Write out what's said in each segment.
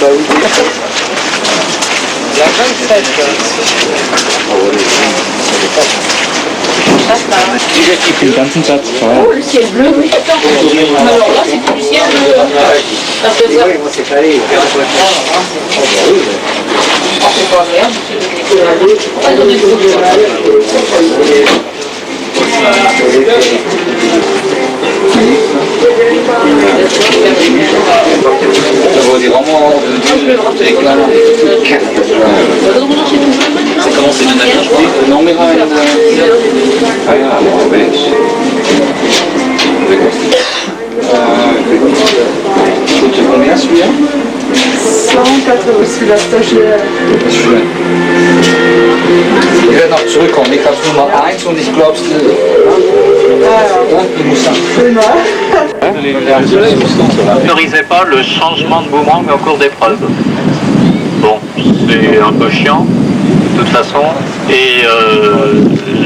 bah oui. La 27. Den ganzen Satz voll. Oh, le ciel bleu, oui. Alors là, c'est plus du ciel bleu. Ça peut être... Oui, moi c'est calé. C'est pas merde, C'est comment c'est une année, je crois. Non mais c'est combien celui-là 180, celui-la stagiaire. Ich werde noch zurückkommen. Ich habe Nummer 1 und ich glaube, ich muss sagen. N'autorisez pas le changement de boomerang au cours d'épreuve. Bon, c'est un peu chiant, de toute façon. Et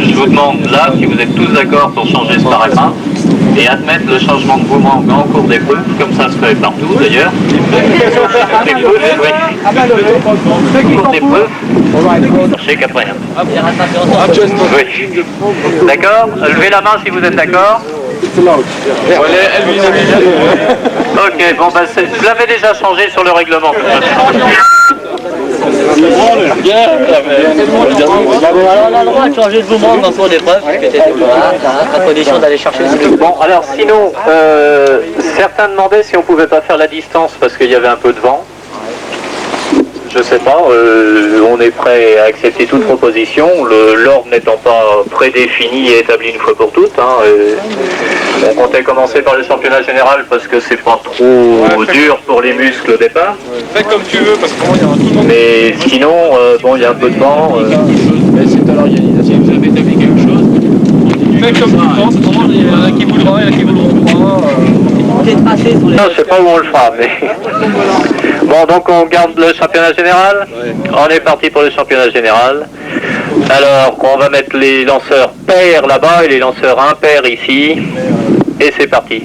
je vous demande là, si vous êtes tous d'accord pour changer ce paramètre et admettre le changement de boomerang en cours d'épreuve, comme ça se fait partout d'ailleurs. En cours d'épreuve, chez Caprien. Oui. D'accord? Levez la main si vous êtes d'accord. Ok, bon, bah, je l'avais déjà changé sur le règlement. On a le droit de changer de boomerang en cours d'épreuve, parce que t'étais à condition d'aller chercher le Bon, alors sinon, certains demandaient si on pouvait pas faire la distance parce qu'il y avait un peu de vent. Je sais pas, on est prêt à accepter toute proposition, l'ordre n'étant pas prédéfini et établi une fois pour toutes. On comptait commencer par le championnat général parce que c'est pas trop dur pour les muscles au départ. Fais comme tu veux, parce que il y aura tout le monde. Mais sinon, bon, il y a un peu de vent. C'est à l'organisation. Vous avez établi quelque chose. Fais comme tu penses, il y en a qui voudront, il y en a qui voudront pas. Non, je sais pas où on le fera, mais... Bon, donc on garde le championnat général. On est parti pour le championnat général. Alors, on va mettre les lanceurs pairs là-bas et les lanceurs impairs ici. Et c'est parti.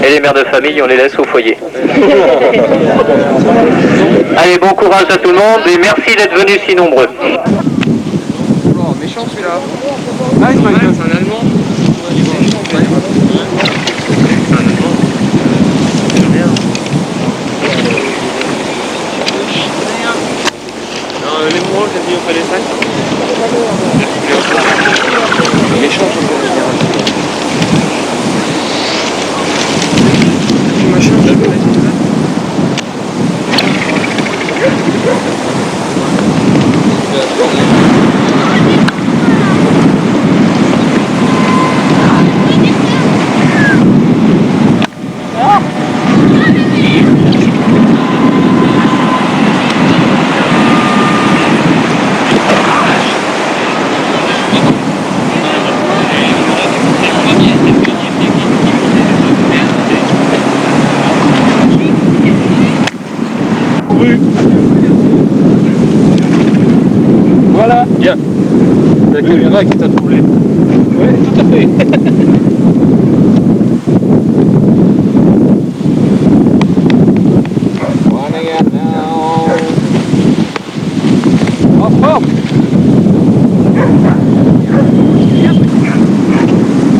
Et les mères de famille, on les laisse au foyer. Allez, bon courage à tout le monde et merci d'être venus si nombreux. Méchant celui-là. Ah, c'est un Allemand. Les mouvements, j'ai dit on fait les 5. Méchant, je veux dire. Machin, je peux mettre là. Voilà. Bien. La caméra qui t'a troublé. Oui, tout à fait. Hop, hop.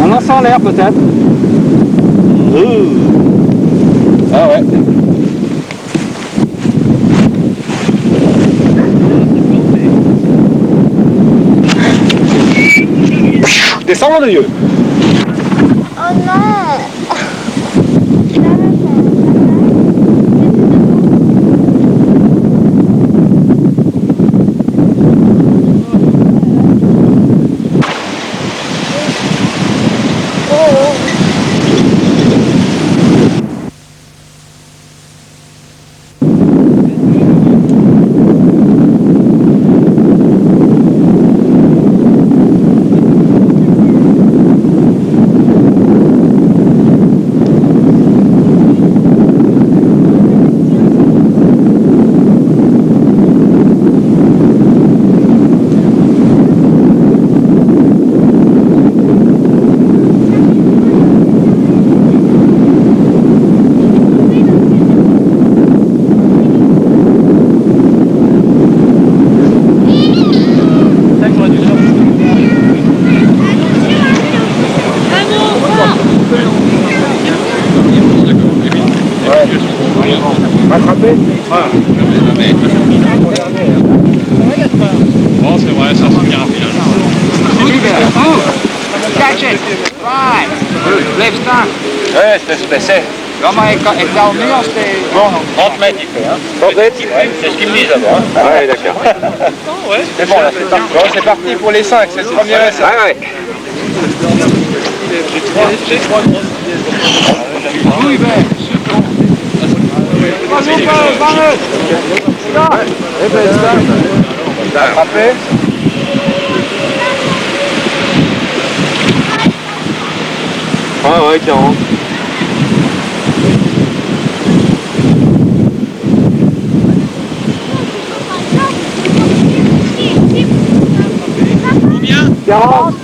On lance en l'air peut-être. Ah ouais. Descends le lieu. Oh non! Rattrapé. Bon, c'est vrai, ça suffira finalement. Catch it! Right! Left stand! Ouais, c'est spécial. Comment est au mur, c'était... Bon, 30 mètres il fait, hein. 30 mètres, c'est ce qu'ils me disent avant. Hein. Ah ouais, d'accord. C'est bon, là, c'est parti. Bon, c'est parti pour les 5, c'est le premier essai. Ah ouais. Oui, ben, Attrapé. Ah ouais, 40. combien? 40.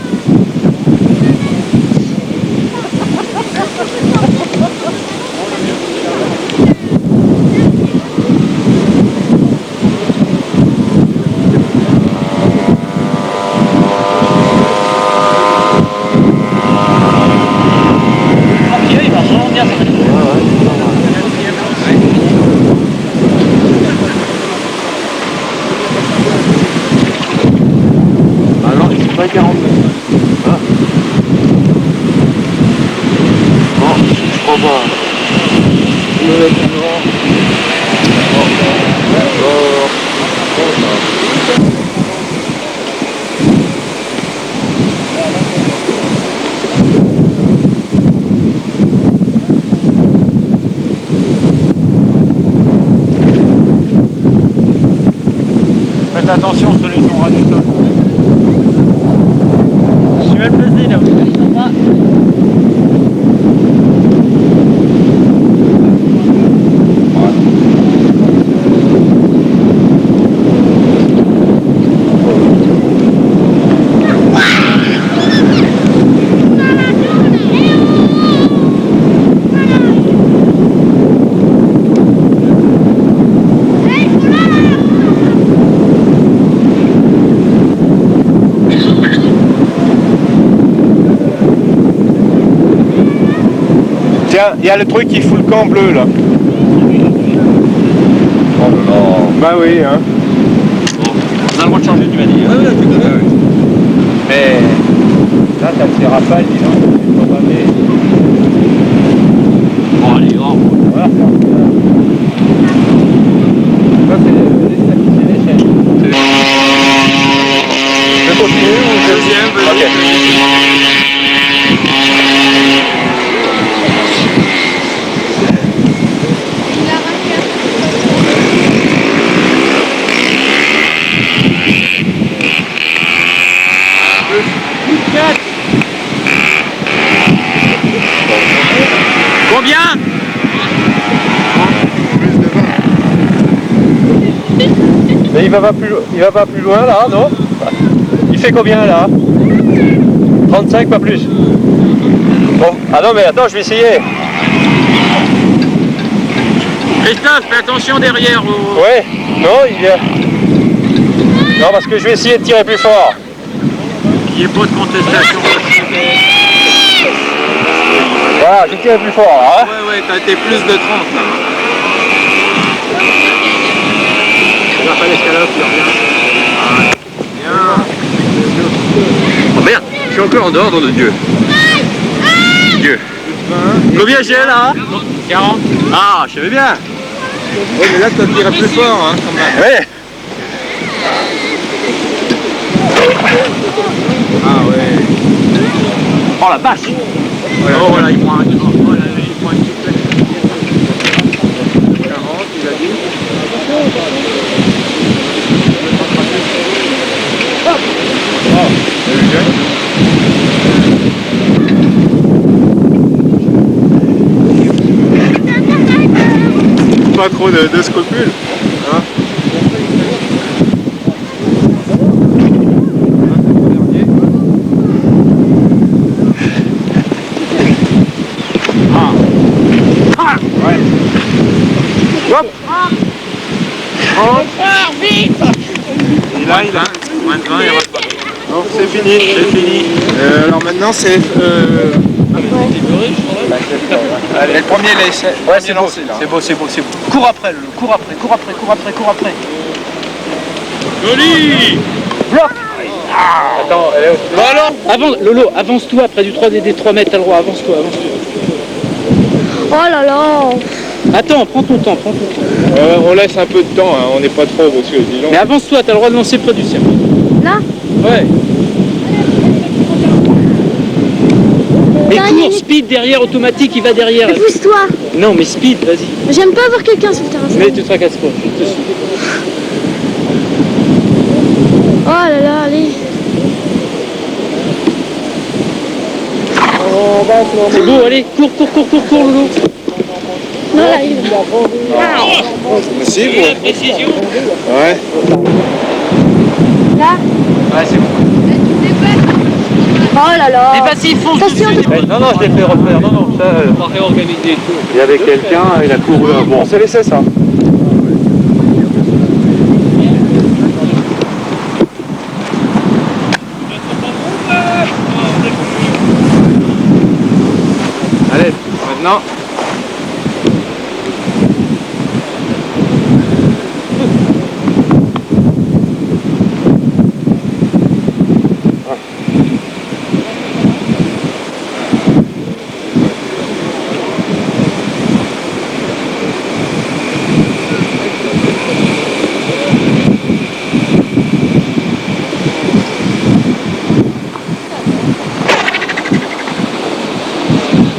Alors, ils sont pas 40. Ah. Non, je crois pas. Faites attention sur les sons radiophoniques. Je suis même plaisir là. Tiens, il y a le truc qui fout le camp bleu là. Oh non. Bah oui, hein. Bon, on a le droit de changer, tu m'as dit. Oui, tout à fait. Mais là, t'as le rafales, dis donc. Il faut pas aller. Bon, allez, grand. Voilà. Ça, c'est les chaînes. Je vais continuer ou deuxième? Ok. Combien? Mais il va pas plus loin là, non? Il fait combien là? 35, pas plus. Bon, ah non mais attends, je vais essayer. Christophe, fais attention derrière au... Ouais, non, il vient. Non, parce que je vais essayer de tirer plus fort. Il n'y ait pas de contestation. Voilà, j'ai tiré plus fort là. Hein. Ouais, t'as été plus de 30 là. Il va pas l'escalade, il revient. Bien. Oh merde, je suis encore en dehors, nom de Dieu. Dieu. Combien j'ai là? 40. Ah, je savais bien. Oui, mais là, tu dois tirer plus fort, hein, quand même. Ouais. Ah ouais. Oh la vache. Oh voilà, il prend un... Oh là, il prend une petite... 40, il a dit. Pas trop de scrupules. Hein. Là, il a... Moins de 20, il rate pas. Non, c'est fini. C'est fini. Alors maintenant c'est... Allez, le premier l'essai. Ouais, c'est beau, lancé, là. C'est beau, c'est beau, c'est beau. Cours après, Lolo, cours après, cours après, cours après, cours après. Joli. Bloc. Attends, elle est au... Bon alors. Avant, Lolo, avance-toi près du 3 des 3 mètres, t'as le droit, avance-toi, avance-toi. Oh là là. Attends, prends ton temps, prends ton temps. on laisse un peu de temps, hein, on n'est pas trop, parce que dis donc... Mais avance-toi, t'as le droit de lancer près du cercle. Là. Ouais. Mais Là, cours, il- speed derrière, automatique, il va derrière. Mais pousse-toi. Non, mais speed, vas-y. J'aime pas voir quelqu'un sur le terrain. Mais tu te tracasses pas, je te suis. Oh là là, allez. C'est beau, allez, cours, Lolo. Non, là, il Si, bon. Précision. Ouais. Là. Ouais, c'est bon. Oh là là. Mais vas-y, fonce Attention. dessus. Non, non, je l'ai fait refaire, non, non, ça... On va réorganiser tout. Il y avait quelqu'un, il a couru... Bon, on s'est laissé ça. Allez, maintenant.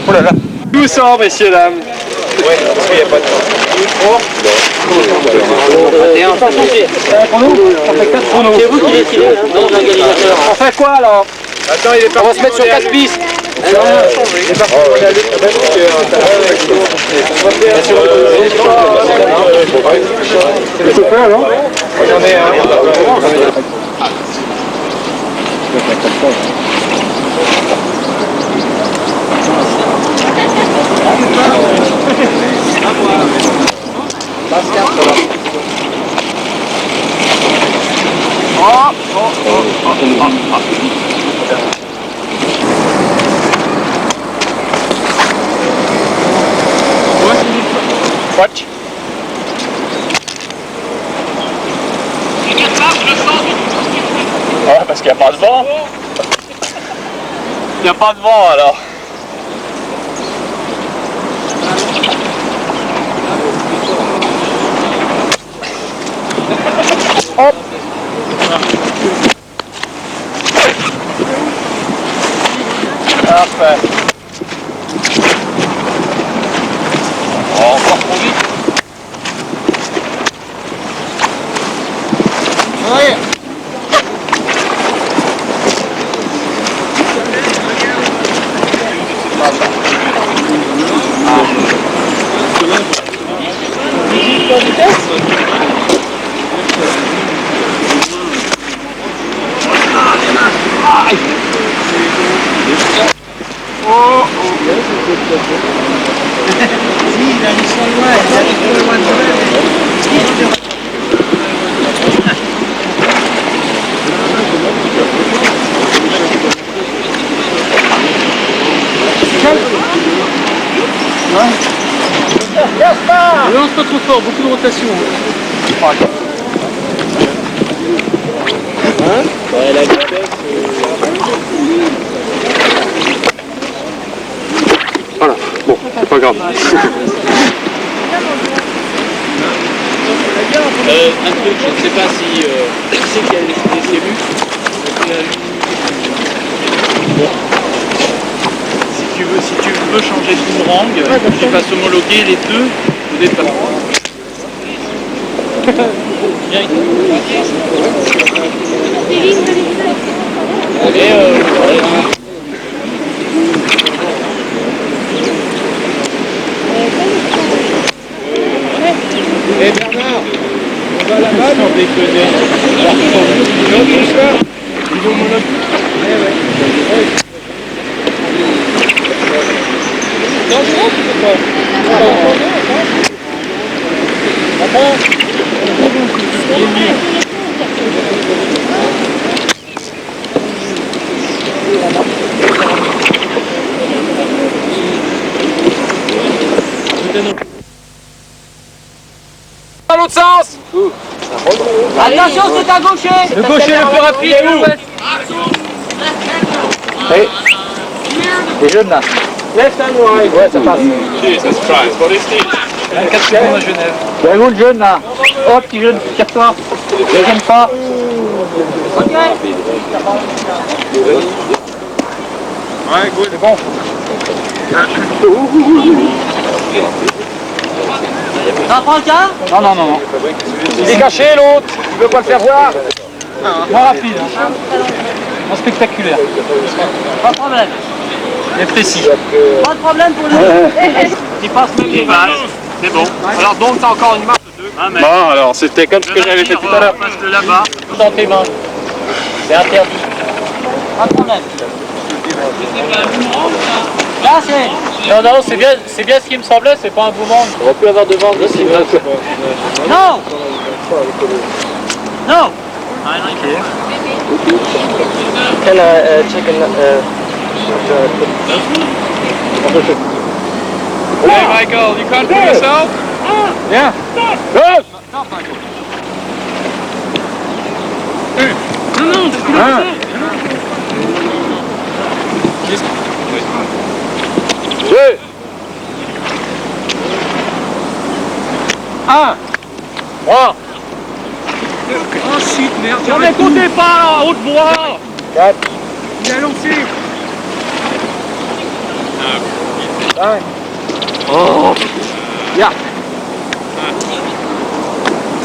Oh là là. Doucement, messieurs, dames. Ouais, parce qu'il n'y a pas de temps. C'est vous qui décidez, hein, non, l'organisateur. On fait quoi alors? Attends, il est parti. On va se mettre sur 4 pistes. Il est parti pour aller à l'autre. C'est le chauffeur, non? J'en ai un. Watch. Ouais, parce qu'il n'y a pas de vent. Il n'y a pas de vent alors. Hop. Parfait. Oh, encore trop vite. Ouais. Lance pas trop fort, beaucoup de rotation. Ouais, la vitesse. Voilà, bon, c'est pas grave. Un truc, je ne sais pas si tu sais qu'il y a des cellules. Si tu veux changer de boomerang, tu fasses homologuer les deux au départ. Viens. Allez, Eh Bernard, on va là-bas, sans déconner. Non, tout ça. Ils ont mon l'autre sens. Attention, c'est à gaucher. Le gaucher le plus rapide, vous. Hey. Les jeunes là. Left and right. Ouais, ça passe. Jesus Christ, what is this? 24 secondes à Genève. Ben où le jeune là? Oh petit jeune, tire-toi. Deuxième pas. Ouais, good. C'est bon. Ça prend le cas? Non, non, non, non. Il est caché l'autre. Tu veux pas le faire voir? Moins rapide. Hein. Moins spectaculaire. Pas de problème. Mais précis. Pas de problème pour nous. Il passe même les bases. C'est bon. Alors donc t'as encore une marque de 2. Bon, alors c'était comme ce que j'avais fait tout à l'heure. Passe de là-bas. Dans tes mains. C'est interdit. Pas de problème. Là, c'est... Non, non, c'est bien ce qui me semblait, c'est pas un boomerang. On va plus avoir de vent ici. Non. Non. Can check Hey Michael, you can't pull yourself? Yeah. Good. Deux. Un. Trois. Oh shit, merde, On n'écoutez pas, haute voix. Quatre. il a lancé. Cinq. Oh. Bien.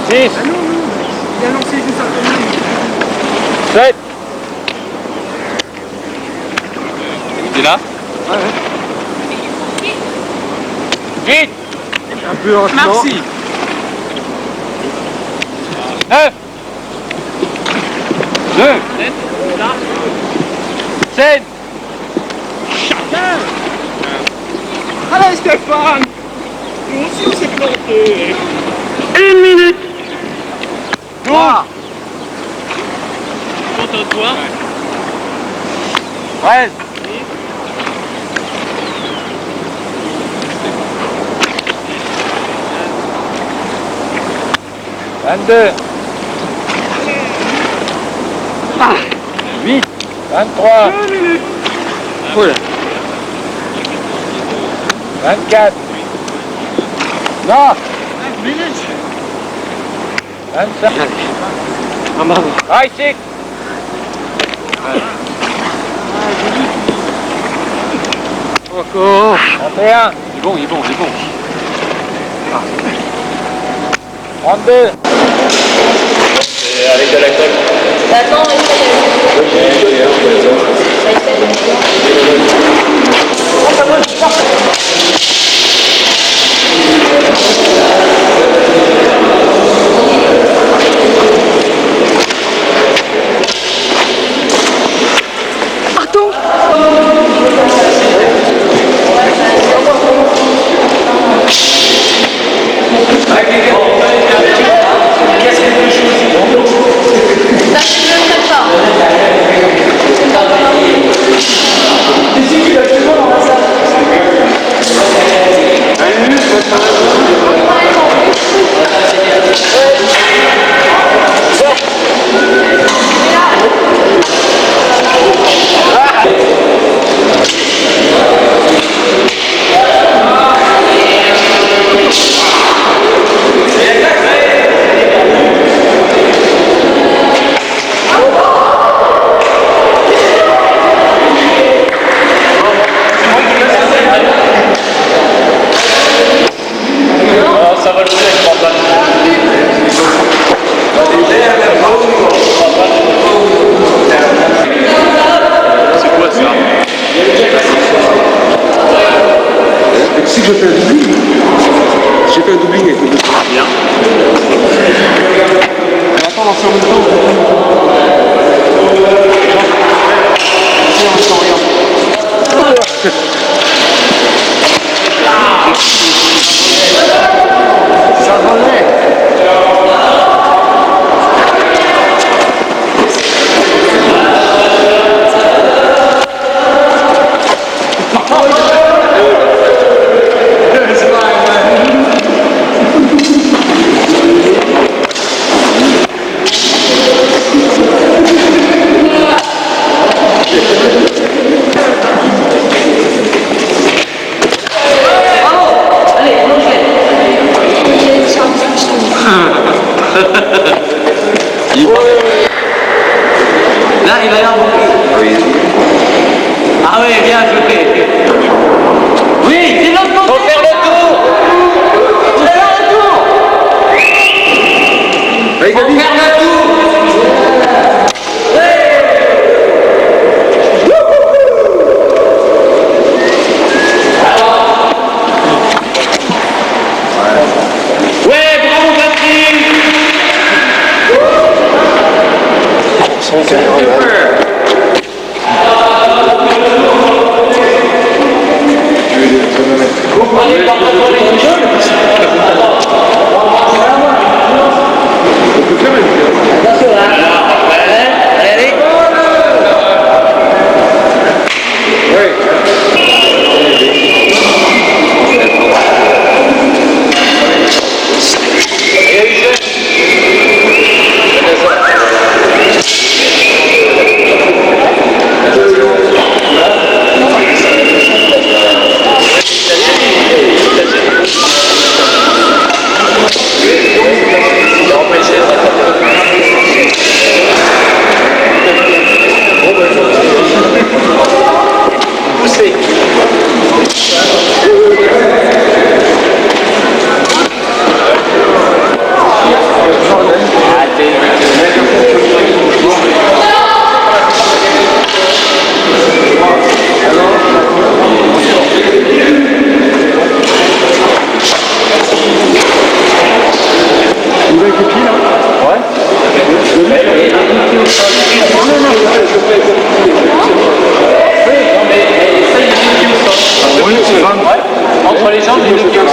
Six. Il a lancé juste à côté. 7. T'es là? 8. Un peu lentement. Merci. 9. 2. 7. Allez Stéphane. Nous aussi on s'est planté. 1 minute. 3. Content-toi. 13. 22. 8. 23. 24. 9. 25. High 6. 31. Il est bon, il est bon, il est bon. 32. Avec de la colle. Attends, Entre les jambes, les deux qui ont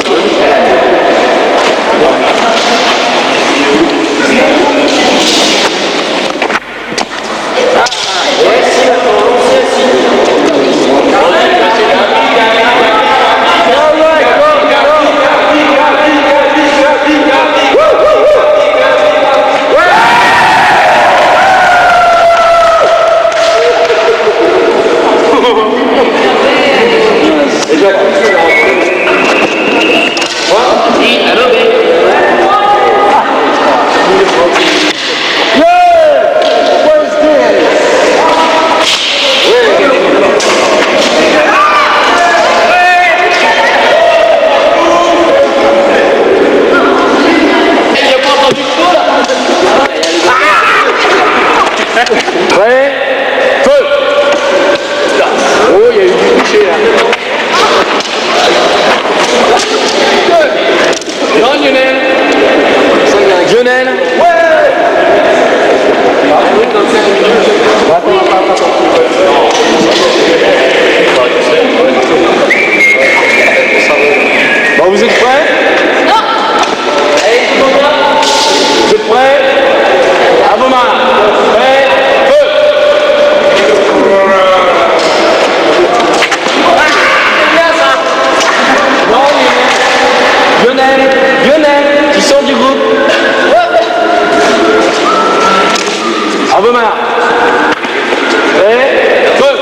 Prêt, feu. Oh, il y a eu du toucher là. Non, Lionel. Lionel. Bon, vous êtes prêts? Non. Vous êtes prêts? À vos mains. Prêts? Feu. Non, Lionel, qui sort du groupe. À vos mains. Prêts? Feu.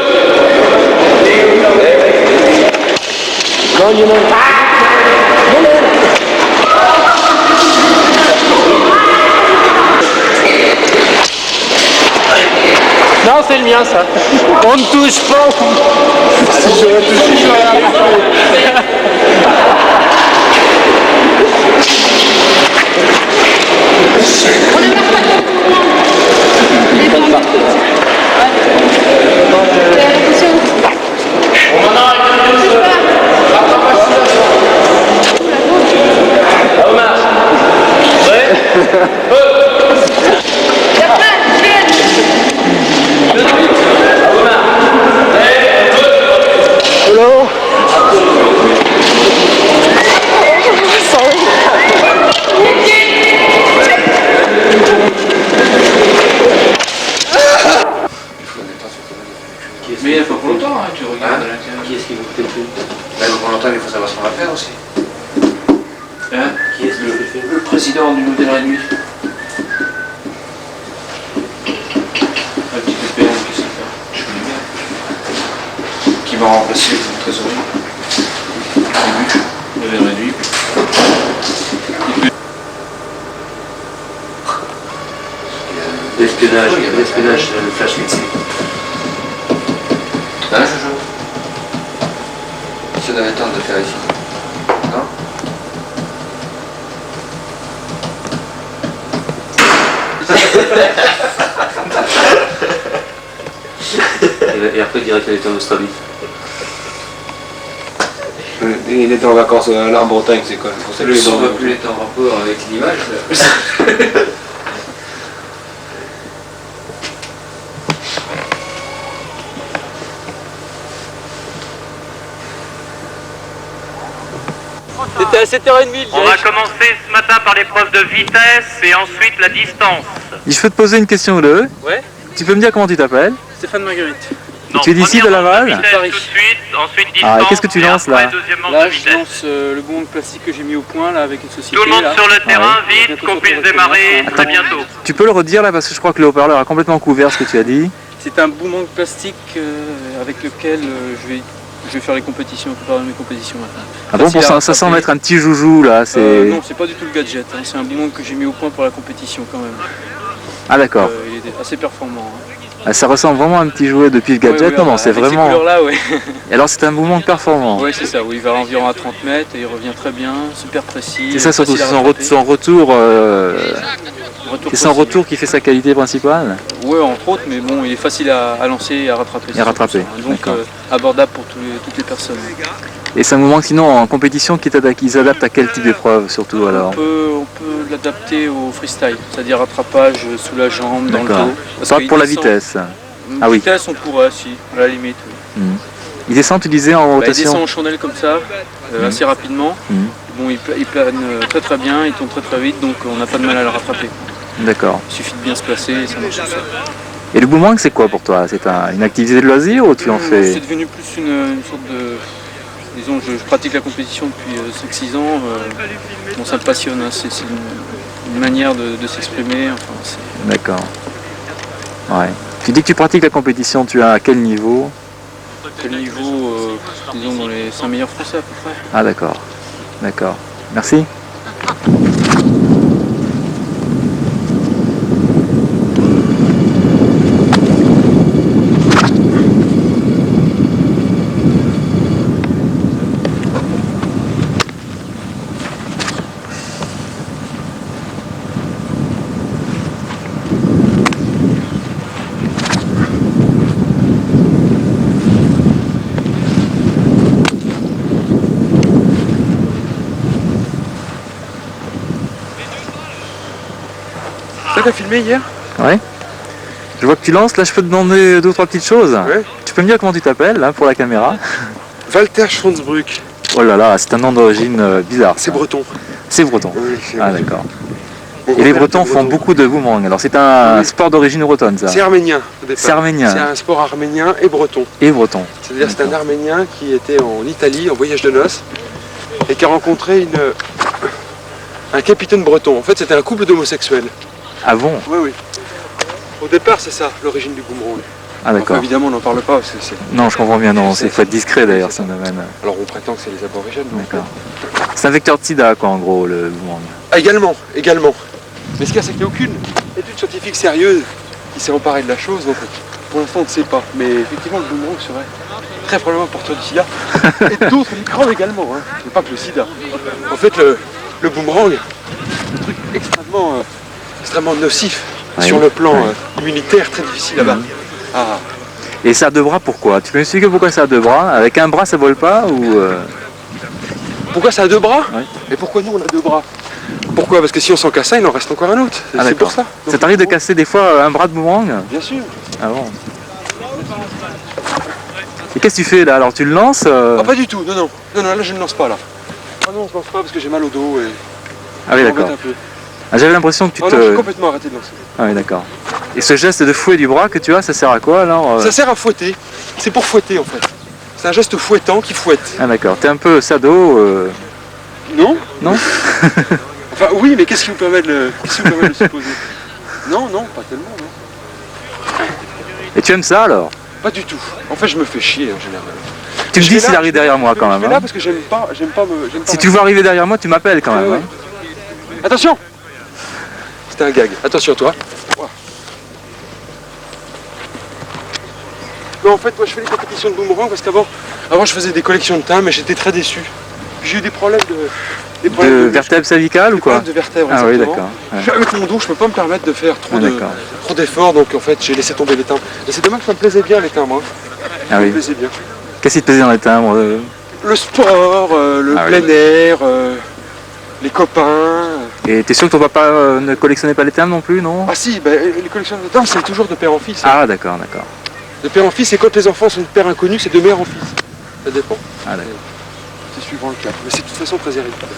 Non, Lionel. Non, c'est le mien ça. On ne touche pas. Si j'aurais touché, j'aurais rien fait. Mais il faut pas longtemps, hein, tu regardes à l'intérieur. Qui est-ce qui vous fait le film? Bah, il faut pas longtemps, il faut savoir ce qu'on va faire aussi. Hein? Qui est-ce qui vous fait le film? Le président du Nouvel la nuit. Un petit PPM, qu'est-ce qu'il fait? Je connais bien. Qui m'a remplacé comme trésorier. Au début, Nouvel la nuit. L'espionnage, le flash fixé. Hein, Jojo? Ça doit être temps de le faire ici. Non? Et après, direct, il était en Australie. Il était en vacances là en Bretagne, c'est quoi? C'est Le son va plus être en rapport avec l'image. à 7h30. On va commencer ce matin par l'épreuve de vitesse et ensuite la distance. Je peux te poser une question ou deux? Ouais. Tu peux me dire comment tu t'appelles? Stéphane Marguerite. Donc, tu es d'ici, de Laval? vitesse Paris. tout de suite, ensuite Ah, distance. et qu'est-ce que tu et lances, après, là? deuxièmement, Là, de je vitesse. lance le boomerang plastique que j'ai mis au point là avec une société. Tout le monde là. sur le terrain, vite, Bientôt qu'on sur puisse le terrain. démarrer très bientôt. Tu peux le redire là parce que je crois que le haut-parleur a complètement couvert ce que tu as dit. C'est un boomerang plastique avec lequel je vais faire les compétitions, préparer mes compétitions maintenant. Ah bon, Facile pour à ça semble rattraper. être un petit joujou là, c'est... Non, c'est pas du tout le gadget, hein. C'est un boomerang que j'ai mis au point pour la compétition quand même. Ah d'accord. Il est assez performant. Hein. Ah, ça ressemble vraiment à un petit jouet depuis le gadget, Ouais, non, c'est avec vraiment... ces couleurs-là, ouais. Et alors c'est un mouvement performant. Oui, c'est ça, oui, il va environ à 30 mètres et il revient très bien, super précis. C'est ça surtout, facile c'est à rattraper. son retour, Retour c'est son possible. retour qui fait sa qualité principale. Ouais, entre autres, mais bon, il est facile à lancer et à rattraper. Et à rattraper, c'est donc d'accord. abordable pour toutes les personnes. Et c'est un mouvement sinon en compétition qui s'adapte à quel type d'épreuve surtout alors? On peut l'adapter au freestyle, c'est-à-dire rattrapage sous la jambe, dans le D'accord. dos. Parce Pas qu'il pour la descend- vitesse. Ah oui. Vitesse, on pourrait, si, à la limite. Oui. Il descend, tu disais, en Bah, il rotation? descend en chandelle comme ça, assez rapidement. Bon, il plane très très bien, il tourne très très vite, donc on n'a pas de mal à le rattraper. D'accord. Il suffit de bien se placer et ça marche tout seul. Et le boomerang c'est quoi pour toi? C'est une activité de loisir ou tu en fais? C'est devenu plus une sorte de... Disons, je pratique la compétition depuis 5-6 ans. Bon, ça me passionne, hein. C'est une manière de s'exprimer. Enfin, D'accord. Ouais. Tu dis que tu pratiques la compétition, tu as à quel niveau? quel niveau, disons, dans les 5 meilleurs français à peu près. Ah d'accord. D'accord. Merci. Ça t'as filmé hier? Ouais. Je vois que tu lances, là je peux te demander 2 ou 3 petites choses. Ouais. Tu peux me dire comment tu t'appelles là pour la caméra? Walter Schwansbruck. Oh là là, c'est un nom d'origine bizarre. C'est ça. breton. C'est breton. Oui, c'est Ah breton. d'accord. Mon Et les grand-père Bretons était font beaucoup de boomerang. Alors c'est un Oui. sport d'origine bretonne ça. C'est arménien au départ. C'est arménien. C'est un sport arménien et breton. Et breton. C'est-à-dire c'est un arménien qui était en Italie en voyage de noces et qui a rencontré un capitaine breton. En fait c'était un couple d'homosexuels. Ah bon? Oui, oui. Au départ c'est ça, l'origine du boomerang. Ah d'accord. Enfin, évidemment on n'en parle pas parce que c'est... Non, je comprends bien, non, il faut être discret d'ailleurs, ça domaine. Alors on prétend que c'est les aborigènes. mais en D'accord. C'est un vecteur de sida quoi en gros le boomerang. fait- Également. Mais ce qu'il y a c'est qu'il n'y a aucune étude scientifique sérieuse qui s'est emparée de la chose, donc pour l'instant on ne sait pas. Mais effectivement le boomerang serait très probablement porteur du sida et d'autres microbes également, hein. Mais pas que le sida. En fait le boomerang, un truc extrêmement nocif Ouais. sur le plan Ouais. immunitaire, très difficile à battre. Ah. Et ça a 2 bras pourquoi? Tu peux m'expliquer pourquoi ça a 2 bras? Avec un bras ça vole pas ou Pourquoi ça a 2 bras? Ouais. Et pourquoi nous on a 2 bras? Pourquoi? Parce que si on s'en casse un, il en reste encore un autre. Ah, C'est pour d'accord. ça. Donc, Ça t'arrive de casser des fois un bras de boomerang? Bien sûr. Ah bon. Et qu'est-ce que tu fais là? Alors tu le lances Ah pas du tout, non, là je ne lance pas là. Ah non, je lance pas parce que j'ai mal au dos et Ah oui ça m'embête d'accord. un peu. Ah, j'avais l'impression que tu Oh non, j'ai te... complètement arrêté de lancer. Ah oui d'accord. Et ce geste de fouet du bras que tu as, ça sert à quoi alors? Ça sert à fouetter, c'est pour fouetter en fait. C'est un geste fouettant qui fouette. Ah d'accord, t'es un peu sado Non? non? Enfin oui, mais qu'est-ce qui vous permet de le supposer? Non, pas tellement, non. Et tu aimes ça alors? Pas du tout. En fait, je me fais chier en général. Tu me Je dis vais s'il là, arrive derrière moi quand Je même. vais hein. là parce que j'aime pas Si tu veux arriver derrière moi, tu m'appelles quand même. Ouais, hein. ouais. Attention! C'était un gag. Attention toi. Ouah. Non, en fait, moi je fais les compétitions de boomerang parce qu'avant je faisais des collections de timbres mais j'étais très déçu. J'ai eu des problèmes de De vertèbre cervicale ou quoi? de vertèbres, Ah oui exactement. d'accord. Ouais. Puis avec mon dos, je peux pas me permettre de faire Ah, d'accord. trop d'efforts, donc en fait j'ai laissé tomber les timbres. Et c'est dommage, ça me plaisait bien les timbres. Hein. Ah Ça me oui. plaisait bien. Qu'est-ce qui te plaisait dans les timbres? Le sport, le Ah plein oui. air, les copains. Et t'es sûr que ton papa ne collectionnait pas les timbres non plus, non? Ah si, les collections de timbres c'est toujours de père en fils. Hein. Ah d'accord, d'accord. De père en fils, et quand les enfants sont de père inconnu, c'est de mère en fils. Ça dépend. Ah d'accord. et suivant le cap. Mais c'est de toute façon très héréditaire.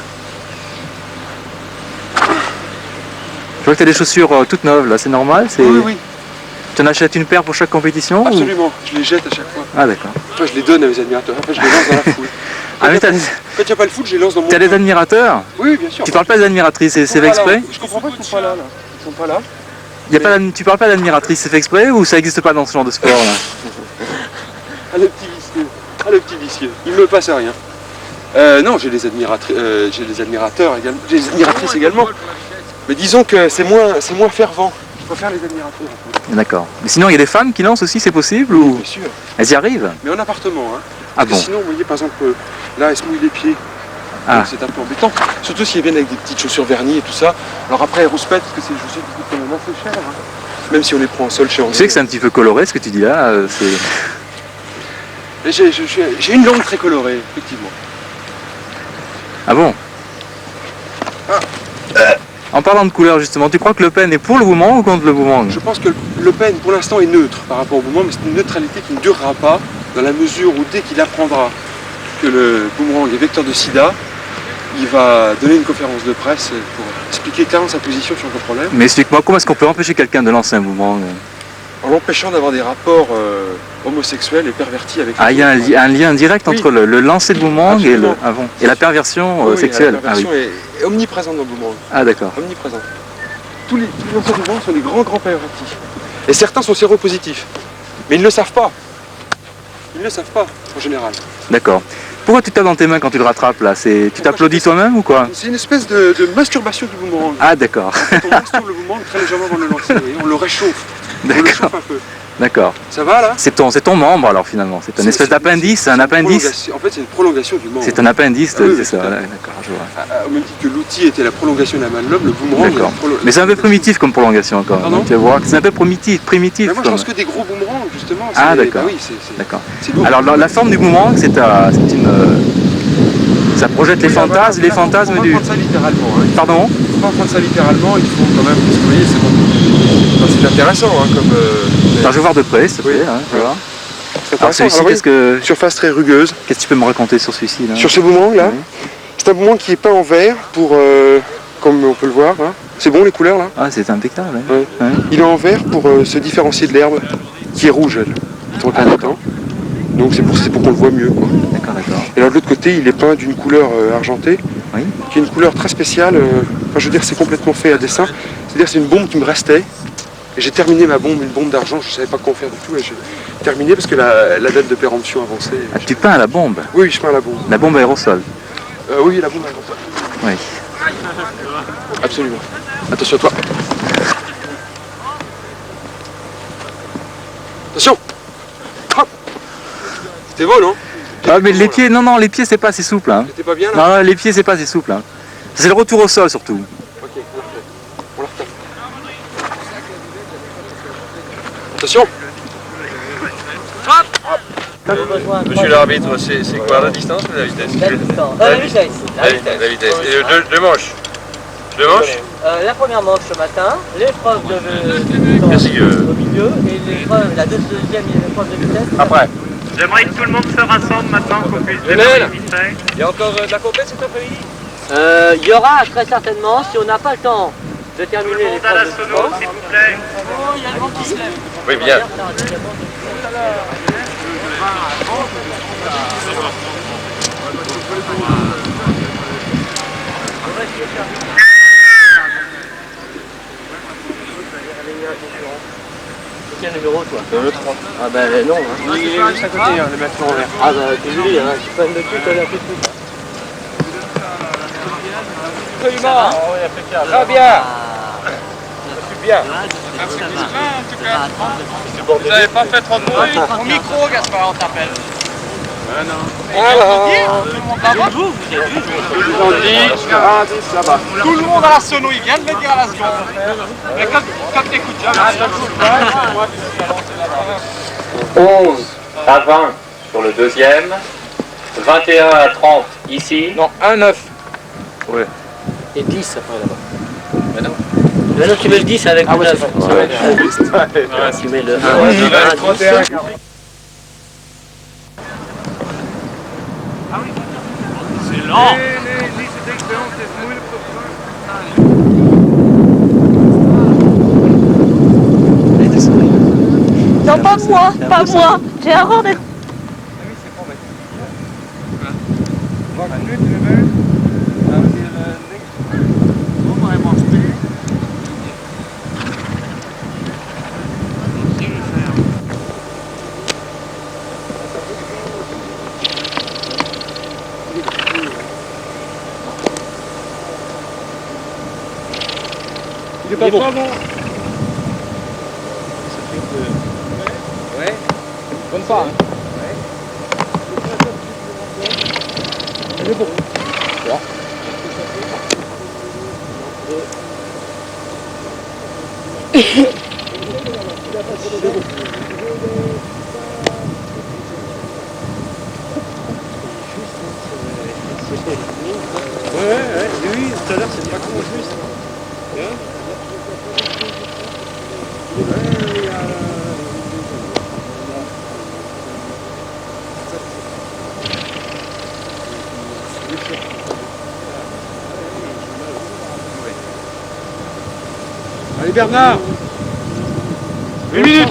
Je vois que tu as des chaussures toutes neuves là, c'est normal? Oui. Tu en achètes une paire pour chaque compétition? Absolument, je les jette à chaque fois. Ah d'accord. Enfin, je les donne à mes admirateurs, après je les lance dans la foule. Quand il n'y a pas le foot, je les lance dans mon... T'as des admirateurs? Oui, bien sûr. Tu parles pas des admiratrices, c'est fait exprès? Je comprends pas qu'ils sont pas là. Ils sont pas là. Tu parles pas d'admiratrices, c'est fait exprès ou ça n'existe pas dans ce genre de sport là? Ah le petit vicieux, le petit vicieux, il me passe à rien. Non, j'ai des admirateurs également, j'ai des admiratrices également. Mais disons que c'est moins fervent. Je préfère les admirateurs. D'accord. Mais sinon, il y a des femmes qui lancent aussi, c'est possible ou... Bien sûr. Elles y arrivent? Mais en appartement, hein. Ah bon? Sinon, vous voyez, par exemple, là, elles se mouillent les pieds. Ah. C'est un peu embêtant. Surtout s'ils viennent avec des petites chaussures vernies et tout ça. Alors après, elles rouspètent parce que c'est des chaussures qui coûtent quand même assez cher. Hein. Même si on les prend en sol chez Tu sais que c'est un petit peu coloré ce que tu dis là, J'ai une langue très colorée, effectivement. Ah bon? En parlant de couleur justement, tu crois que Le Pen est pour le boomerang ou contre le boomerang? Je pense que Le Pen pour l'instant est neutre par rapport au boomerang, mais c'est une neutralité qui ne durera pas dans la mesure où dès qu'il apprendra que le boomerang est vecteur de sida, il va donner une conférence de presse pour expliquer clairement sa position sur le problème. Mais explique-moi, comment est-ce qu'on peut empêcher quelqu'un de lancer un boomerang? En l'empêchant d'avoir des rapports homosexuels et pervertis avec... Ah, il y a un lien direct entre le lancer de boomerang et la perversion oui, sexuelle. La perversion est omniprésente dans le boomerang. Ah d'accord. Omniprésente. Tous les lanceurs de boomerang sont des grands pervertis. Et certains sont séropositifs. Mais ils ne le savent pas. Ils ne le savent pas, en général. D'accord. Pourquoi tu tapes dans tes mains quand tu le rattrapes là? Tu t'applaudis toi-même ou quoi? C'est une espèce de masturbation du boomerang. Ah d'accord. On masturbe le boomerang très légèrement avant de le lancer. On le réchauffe. On le chauffe un peu. D'accord. Ça va là? C'est ton membre alors finalement. C'est une espèce d'appendice, un appendice. En fait c'est une prolongation du membre. C'est un appendice, oui, c'est ça. D'accord, je vois. Au même titre que l'outil était la prolongation de la main de l'homme, le boomerang. D'accord. Mais c'est un peu primitif comme prolongation encore. Pardon? Tu vas voir que c'est un peu primitif. Mais moi je pense que des gros boomerangs justement. Ah d'accord. Bah oui, d'accord. Alors la forme du boomerang, ça projette les fantasmes du... On va prendre ça littéralement. Hein. Pardon? On va prendre ça littéralement, il faut quand même, parce que vous voyez, c'est bon. C'est intéressant hein, comme... Alors je vais voir de près, s'il te plaît. Oui. Hein, je vais voir. Alors celui-ci, qu'est-ce que... Surface très rugueuse. Qu'est-ce que tu peux me raconter sur celui-ci là? Sur ce boomerang là, c'est un boomerang qui est peint en vert pour, comme on peut le voir. Hein. C'est bon les couleurs là? Ah c'est impeccable. Hein. Ouais. Ouais. Il est en vert pour se différencier de l'herbe qui est rouge elle, en même temps. Donc c'est pour qu'on le voit mieux. D'accord. Et alors de l'autre côté, il est peint d'une couleur argentée, oui. Qui est une couleur très spéciale. Enfin, je veux dire, c'est complètement fait à dessin. C'est-à-dire, c'est une bombe qui me restait. Et j'ai terminé ma bombe, une bombe d'argent. Je ne savais pas quoi en faire du tout. Et j'ai terminé parce que la date de péremption avançait. Ah, tu peins à la bombe? Oui, je peins à la bombe. La bombe aérosol? Oui, la bombe aérosol. Oui. Absolument. Attention à toi. Attention. Hop. C'était beau, non? Ah mais les pieds, non, les pieds c'est pas assez souple. Hein. C'était pas bien là? Non, les pieds c'est pas assez souple. Hein. C'est le retour au sol surtout. Ok, on la refait. Attention. Monsieur l'arbitre, c'est quoi la distance ou la vitesse? La distance. La vitesse. La vitesse. Et deux manches. Deux manches? La première manche ce matin, l'épreuve de Merci, au milieu et l'épreuve, la deuxième épreuve de vitesse. Après. J'aimerais que tout le monde se rassemble maintenant qu'on puisse Lionel, vite fait. il y a encore de la compète cet après-midi? Il y aura très certainement, si on n'a pas le temps de terminer Tout le monde à la sono, s'il vous plaît. Oh, il y a le vent qui se lève. Oui, bien. Quel numéro toi? Le 3. Ah ben non. Hein. Il est juste à côté, hein, le mec en vert. Ah bah t'es joli, hein. Tu peux le cul, t'as l'air tout de suite. Absolument. Très bien. Bien. Vous n'avez pas fait trop de bruit. Au micro, Gaspard, on t'appelle. Alors, tout le monde là-bas. ils ont dit, là-bas. Tout le monde à la sono, il vient de le dire à la seconde. Mais comme t'écoutes jamais. 11 à 20 sur le deuxième, 21 à 30 ici. Non, 1-9. Ouais. Et 10 après là-bas. Mais non. Mais non, tu mets le 10 avec le 9. Tu mets le 1, 10. Non. Non, pas moi, pas moi. J'ai horreur d'être... Il est pas bon. Ouais. Comme ça. Hein. Il est bon. Ouais, lui, tout à l'heure, c'est pas con juste. Allez Bernard, 1 minute.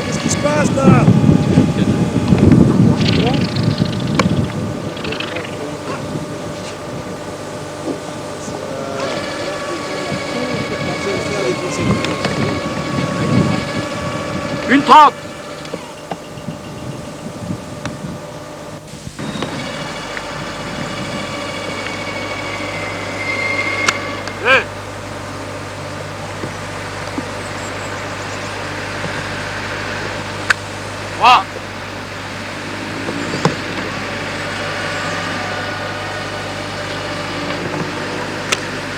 Qu'est-ce qui se passe là? Une 30. Trois.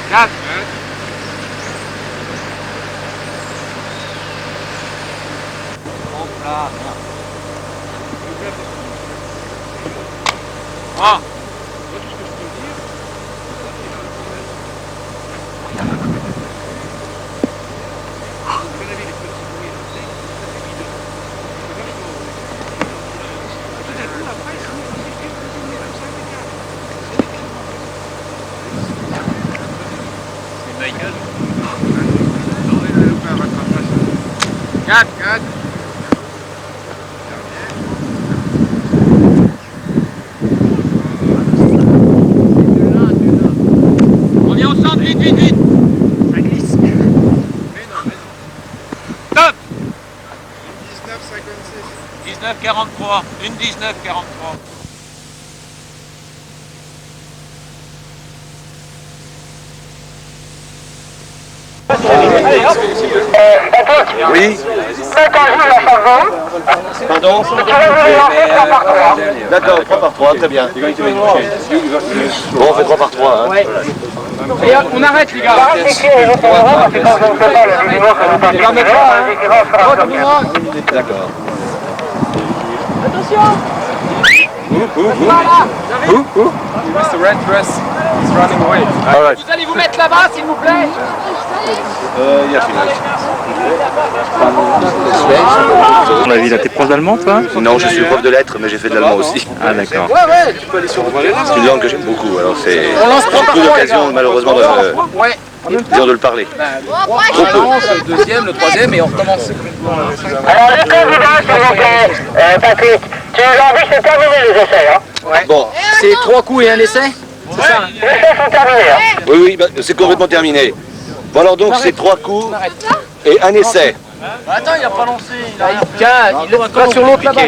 4. Là, ah. C'est Michael. 4. On vient au centre, vite. Ça glisse. Stop. 19,43. 1,19,43. Oui. Pardon. D'accord, 3 par 3, très bien. Bon, on fait 3 par 3. Hein. Et on arrête les gars. D'accord. Attention. Mr. Red Dress is running away. All right. Vous allez vous mettre là-bas s'il vous plaît. Il y a On a vu là, t'es prof d'allemand toi? Non, je suis prof de lettres, mais j'ai fait de l'allemand aussi. Ah d'accord. Ouais, tu peux aller sur C'est une langue que j'aime beaucoup, alors c'est On lance j'ai peu d'occasion malheureusement de le parler. On lance le deuxième, le troisième et on recommence. Alors les candidats, s'il vous plaît, Patrick, tu nous as dit que c'est terminé les essais, hein? Ouais. Bon, C'est 3 coups et un essai. C'est ça. Les essais sont terminés, hein? oui, bah, c'est complètement terminé. Bon alors donc c'est 3 coups et un essai. Attends, il a pas lancé. Il va sur l'autre là-bas.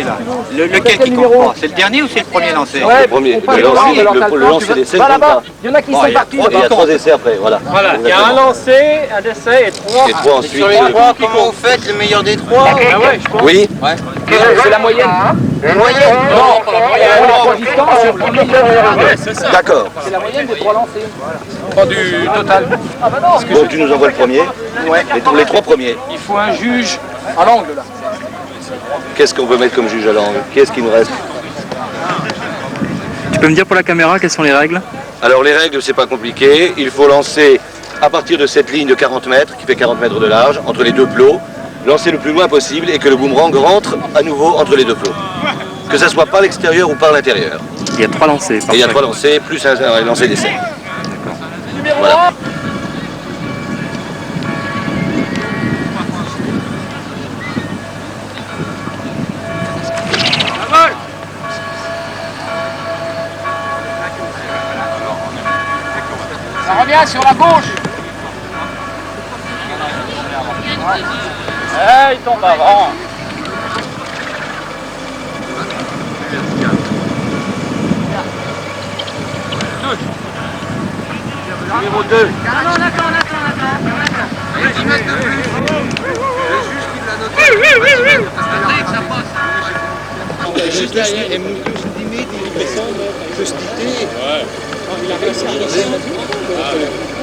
Lequel qui compte pas? C'est le dernier ou c'est le premier lancé? Le premier, le lancer d'essai, Va ne compte là-bas. pas. Il y en a qui sont partis. Il y a 3 essais après, voilà. Voilà, il y a un lancé, un essai et 3. Et 3 ensuite. Sur les 3, comment vous faites le meilleur des 3? Ah ouais, je pense. Oui. C'est la moyenne. La moyenne? Non, pas la moyenne. Les 3 distances, c'est le premier. Ouais, c'est ça. D'accord. C'est la moyenne des 3 lancés. Pas du total. Bon, tu nous envoies le premier. Ouais. Les 3 premiers. Il faut un juge à l'angle là. Qu'est-ce qu'on peut mettre comme juge à langue? Qui est-ce qui nous reste? Tu peux me dire pour la caméra quelles sont les règles? Alors les règles, c'est pas compliqué. Il faut lancer à partir de cette ligne de 40 mètres, qui fait 40 mètres de large, entre les deux plots, lancer le plus loin possible et que le boomerang rentre à nouveau entre les deux plots. Que ça soit par l'extérieur ou par l'intérieur. Il y a 3 lancers. Et il y a 3 lancers, plus un lancer d'essai. Voilà. Ça revient sur la gauche. Il tombe avant. Numéro 2. Juste derrière, et nous estimé des quantité. Il a réussi à passer.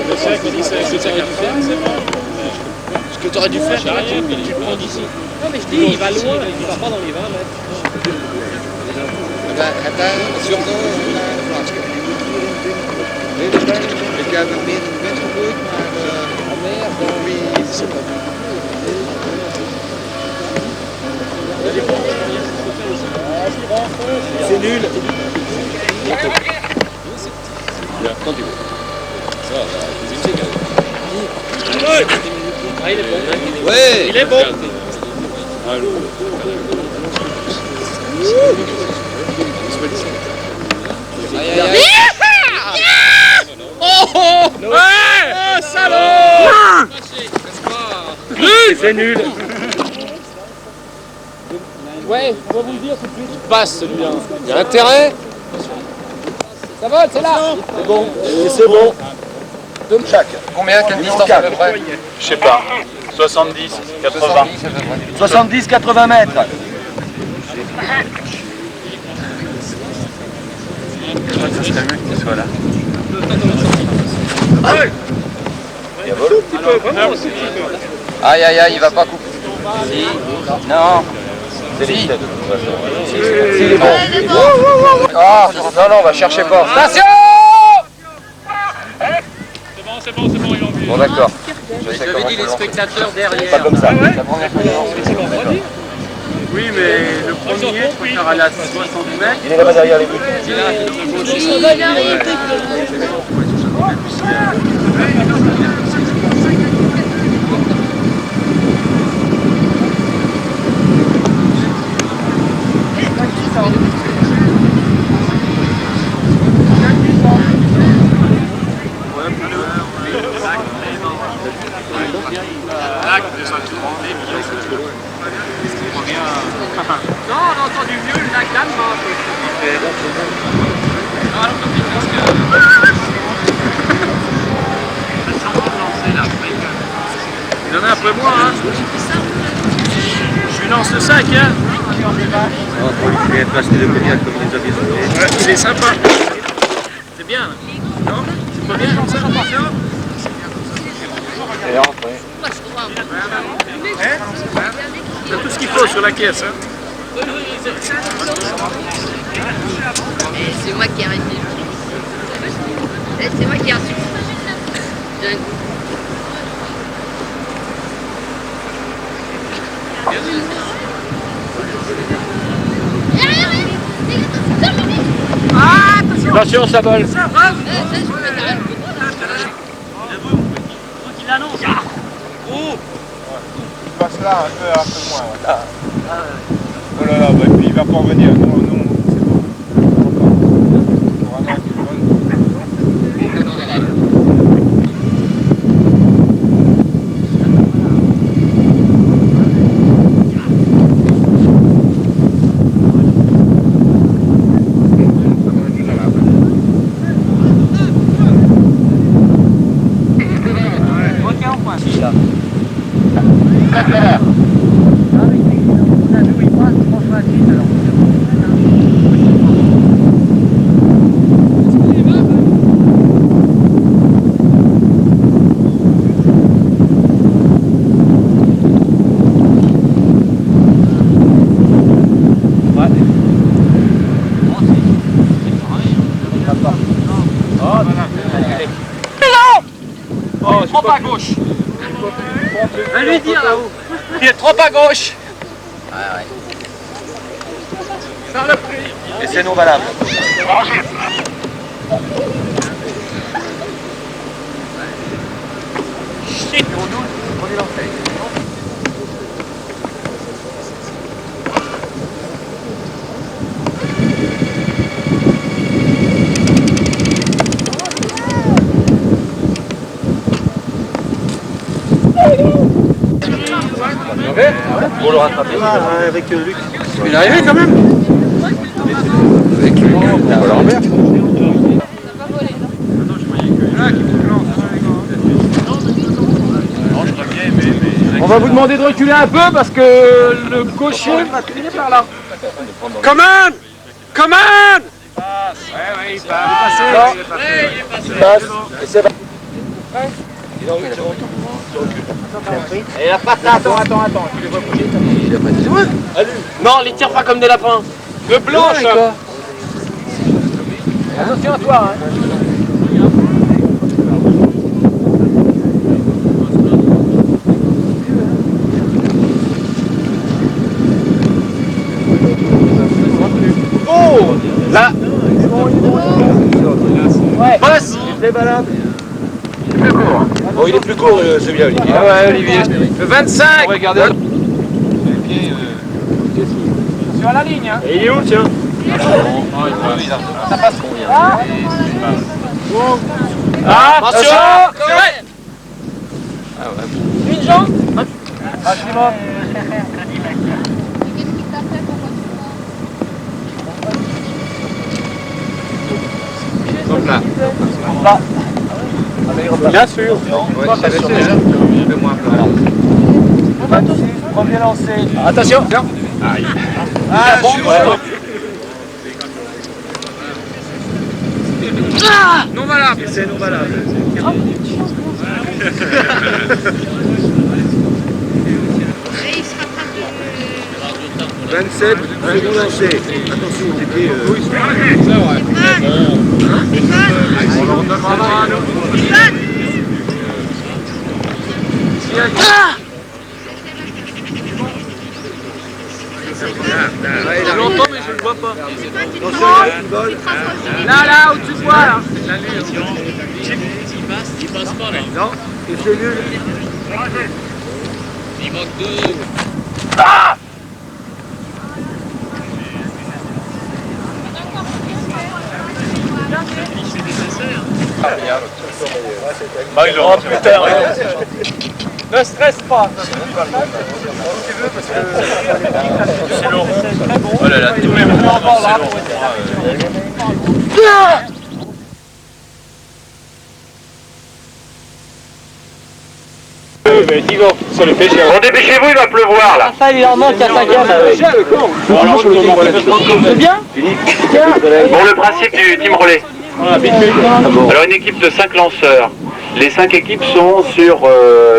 Le sac, il dit, c'est ce que tu aurais dû faire, c'est bon. Ce que tu aurais dû faire, tu le prends d'ici. Non, mais je dis, il va loin, il va pas dans les 20 mètres. Ik heb hem meer in de wind gegooid, maar wie is het? C'est nul. Il est bon. Ouais. Il est bon. Oh, ouais. Salaud. C'est nul. Ouais, on va vous le dire tout de suite. Il passe celui-là. Il y a intérêt. Ça va, c'est là. C'est bon. Et c'est bon. Chaque. Combien? Quelle distance à peu près? Je sais pas. 70, 80. 70, 80 mètres. Ça serait mieux qu'il soit là. Aïe aïe aïe, il va pas couper. Si. Non. C'est les têtes de toute façon. Si, il est bon. Ah, non, on va chercher pas. Station! C'est bon, il en vue. Bon, d'accord. Je t'avais dit les spectateurs derrière. Pas comme ça. La première fois, Oui, mais le premier, je préfère aller à 60 mètres. Il est là-bas derrière les buts. Non, on a entendu mieux le lac d'Allemagne. Il y en a après moi, hein. Je lui lance le sac, hein. Il est sympa. C'est bien. Non? C'est pas bien, Jean-Pierre, attention. C'est tout ce qu'il faut sur la caisse, hein. C'est moi qui ai arrêté. C'est moi qui ai reçu. D'un coup. Ah, attention, ça vole. Il passe là un peu moins. Ouais. Oh là là, bah, puis il va pas revenir. Non, c'est bon. trop à gauche. Va lui dire là-haut. Il est trop à gauche. Et c'est non valable. Pour le rattraper. Avec Luc. Il est arrivé quand même. Avec Luc. Lambert. On va vous demander de reculer un peu parce que le cocher va finir par là. Commande! Commande! Il passe. Et c'est parti. Et la patate. Attends. Tu les vois bouger. Non, les tire pas comme des lapins. De blanche. Attention à toi. Hein. Oh là. Ouais. Passe. C'est balade. Oh, il est plus court celui-là, Olivier. Ah ouais, Olivier. Le 25. Regardez. Sur la ligne. Hein. Et il est où, tiens? Ça passe combien? Attention. Une jambe. Maximum. Hop là. Bien sûr. Premier lancé. Attention. Non valable. C'est non valable. 27, second lancé. Attention, tes pieds. On leur demandera un autre. Je l'entends mais je ne le vois pas. Là, où tu vois là. Il passe pas là. Non, c'est nul. Il manque deux. Ah! C'est nécessaire. Oh putain, ne stresse pas. C'est long. Oh là là, tous mes mouvements là. Sur le pêche. Bon, dépêchez-vous, il va pleuvoir là. Ça, il en manque à 5 heures. C'est bien. Bon, le principe du team relais. Alors, une équipe de 5 lanceurs. Les 5 équipes sont sur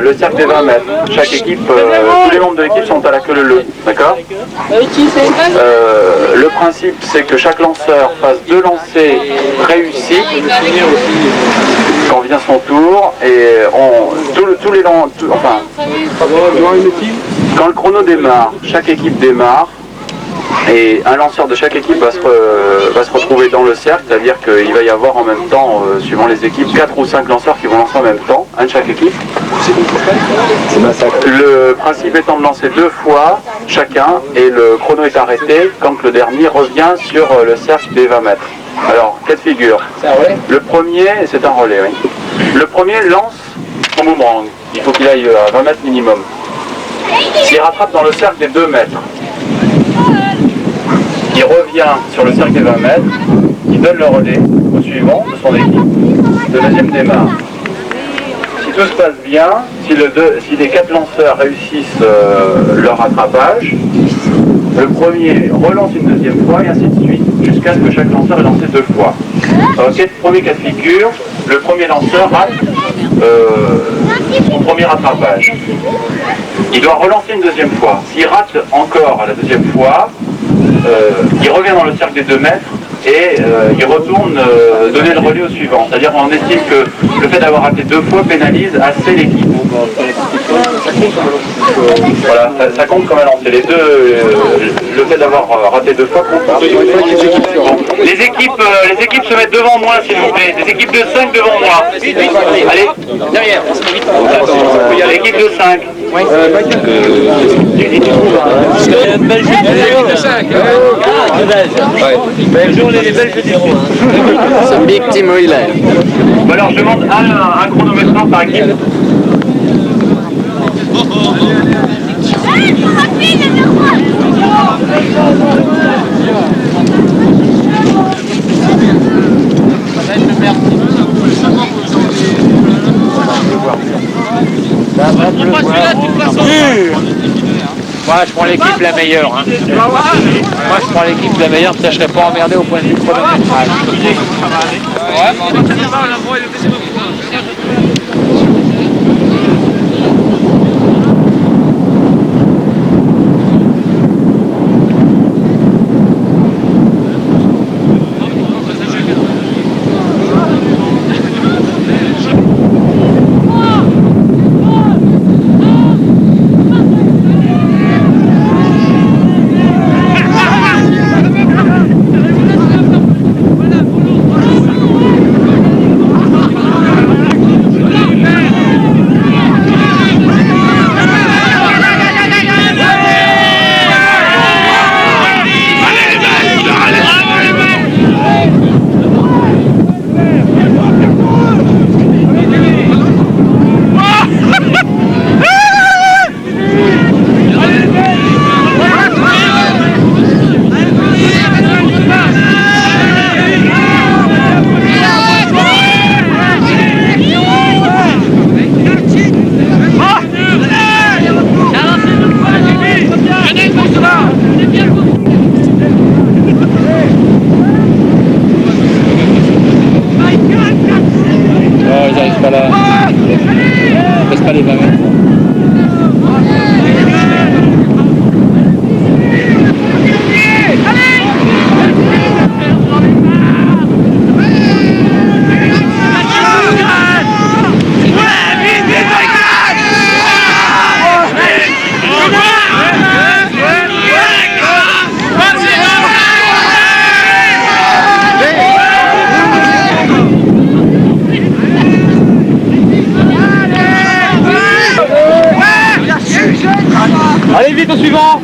le cercle des 20 mètres. Chaque équipe, tous les membres de l'équipe sont à la queue leu-leu. D'accord Le principe, c'est que chaque lanceur fasse 2 lancers réussis quand vient son tour. Et tous les lancers, enfin, quand le chrono démarre, chaque équipe démarre. Et un lanceur de chaque équipe va se retrouver dans le cercle, c'est-à-dire qu'il va y avoir en même temps, suivant les équipes, 4 ou 5 lanceurs qui vont lancer en même temps, un de chaque équipe. Le principe étant de lancer 2 fois chacun, et le chrono est arrêté quand le dernier revient sur le cercle des 20 mètres. Alors, cas de figure. Le premier, c'est un relais, oui. Le premier lance son boomerang. Il faut qu'il aille à 20 mètres minimum. S'il rattrape dans le cercle des 2 mètres, il revient sur le cercle des 20 mètres, il donne le relais au suivant de son équipe. Le deuxième démarre. Si tout se passe bien, si les 4 lanceurs réussissent leur rattrapage, le premier relance une deuxième fois et ainsi de suite, jusqu'à ce que chaque lanceur ait lancé 2 fois. Alors, premier cas de figure, le premier lanceur rate son premier rattrapage. Il doit relancer une deuxième fois. S'il rate encore à la deuxième fois, il revient dans le cercle des 2 mètres et il retourne donner le relais au suivant. C'est-à-dire qu'on estime que le fait d'avoir raté 2 fois pénalise assez l'équipe. Voilà, ça compte comme un lancer. Les deux, le fait d'avoir raté 2 fois compte. Bon. Les équipes se mettent devant moi, s'il vous plaît. Les équipes de 5 devant moi. Allez, derrière. L'équipe de 5. C'est un big team relay. Alors je demande un chronomètre par équipe. Moi je prends l'équipe la meilleure. Hein. Moi je prends l'équipe la meilleure, ça je serais pas emmerdé au point de vue chronométrage. Allez vite au suivant.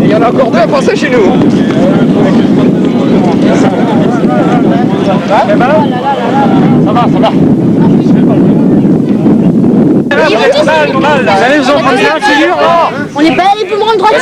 Il y en a encore 2 à passer chez nous. Ça va. On n'est pas allé plus loin de droite.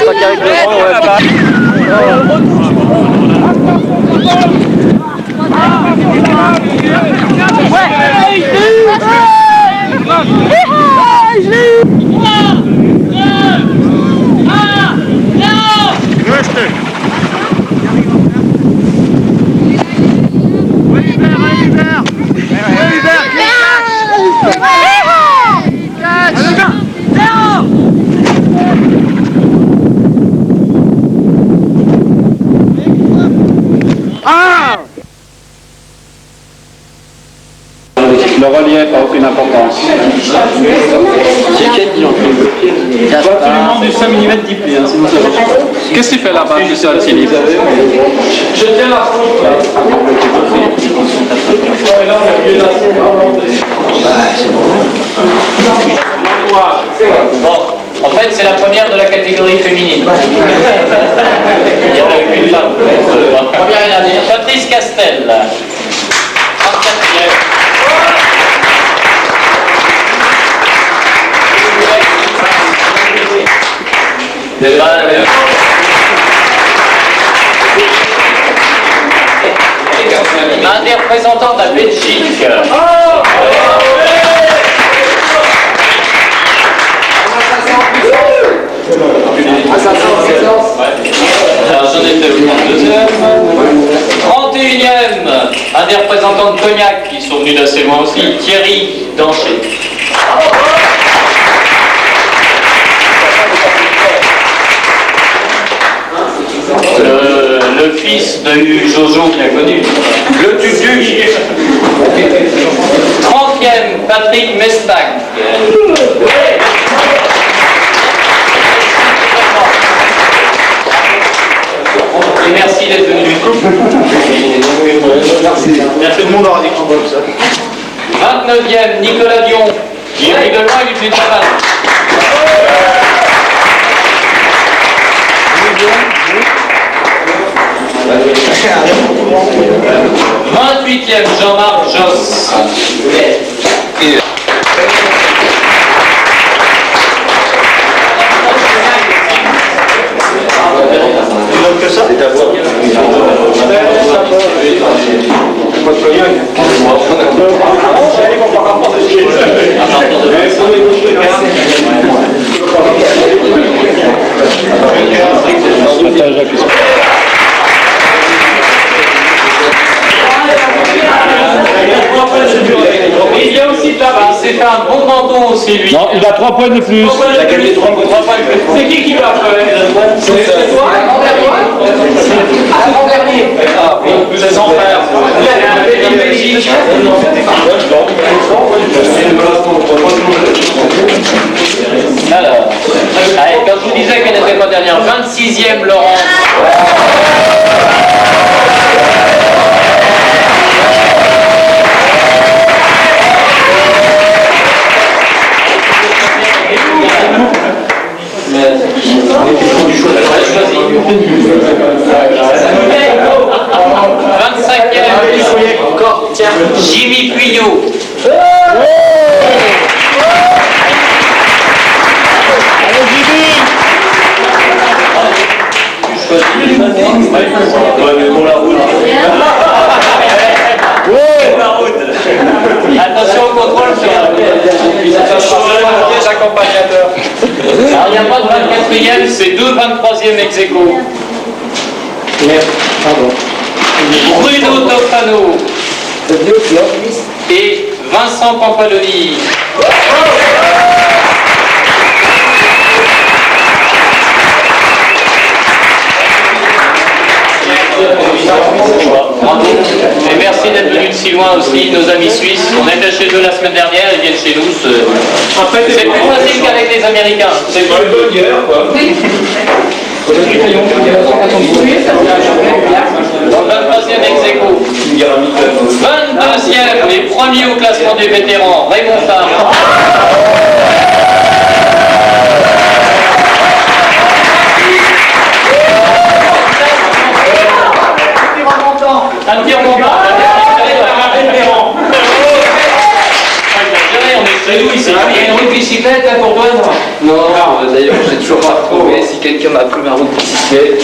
Le relief n'a aucune importance. Toi, tu lui demandes du 5 mm d'IP, hein, sinon ça va. Qu'est-ce que tu fais là-bas, tu sais, Alcini? Je tiens la faute là. Bon, en fait, c'est la première de la catégorie féminine. Il y en a qu'une femme. Première et dernière. Patrice Castel. 34e. un des représentants de la Belgique. Alors j'en ai fait le deuxième. 31e, un des représentants de Cognac qui sont venus d'assez loin aussi, Thierry Dancher. Le fils de Jojo bien connu, le Tutu. 30e, Patrick Mestac. Et merci d'être venu. Merci, tout le monde aura des crampons comme ça. 29e, Nicolas Dion. Il arrive de loin, il fait une pas 28e, Jean-Marc Josse. Que ça, c'est à voir. Il y a aussi de là-bas, c'est fait un bon menton aussi lui. Non, il a 3 points de plus. Il a gagné 3 points de plus. C'est qui l'a fait? C'est toi? Avant-dernier. Ah oui, c'est son frère. Il est Belgique. Alors, allez, quand je vous disais qu'elle n'était pas dernière, 26e Laurent. Jimmy Puyot. Attention au contrôle sur les accompagnateurs. Alors il n'y a pas de 24e, c'est 2 23e ex aequo. Bruno Tofano et Vincent Pampaloni. Et merci d'être venus de si loin aussi, nos amis suisses. On était chez eux la semaine dernière, ils viennent chez nous. C'est plus facile qu'avec les Américains. C'est pas une bonne guerre, quoi. 23e ex aequo. 22e, les premiers au classement des vétérans, Raymond Farr. Un petit remontant. On est chez nous ici. Il y a une route de bicyclette là pour toi, non? Non, d'ailleurs, j'ai toujours pas trouvé si quelqu'un m'a pris ma route de bicyclette.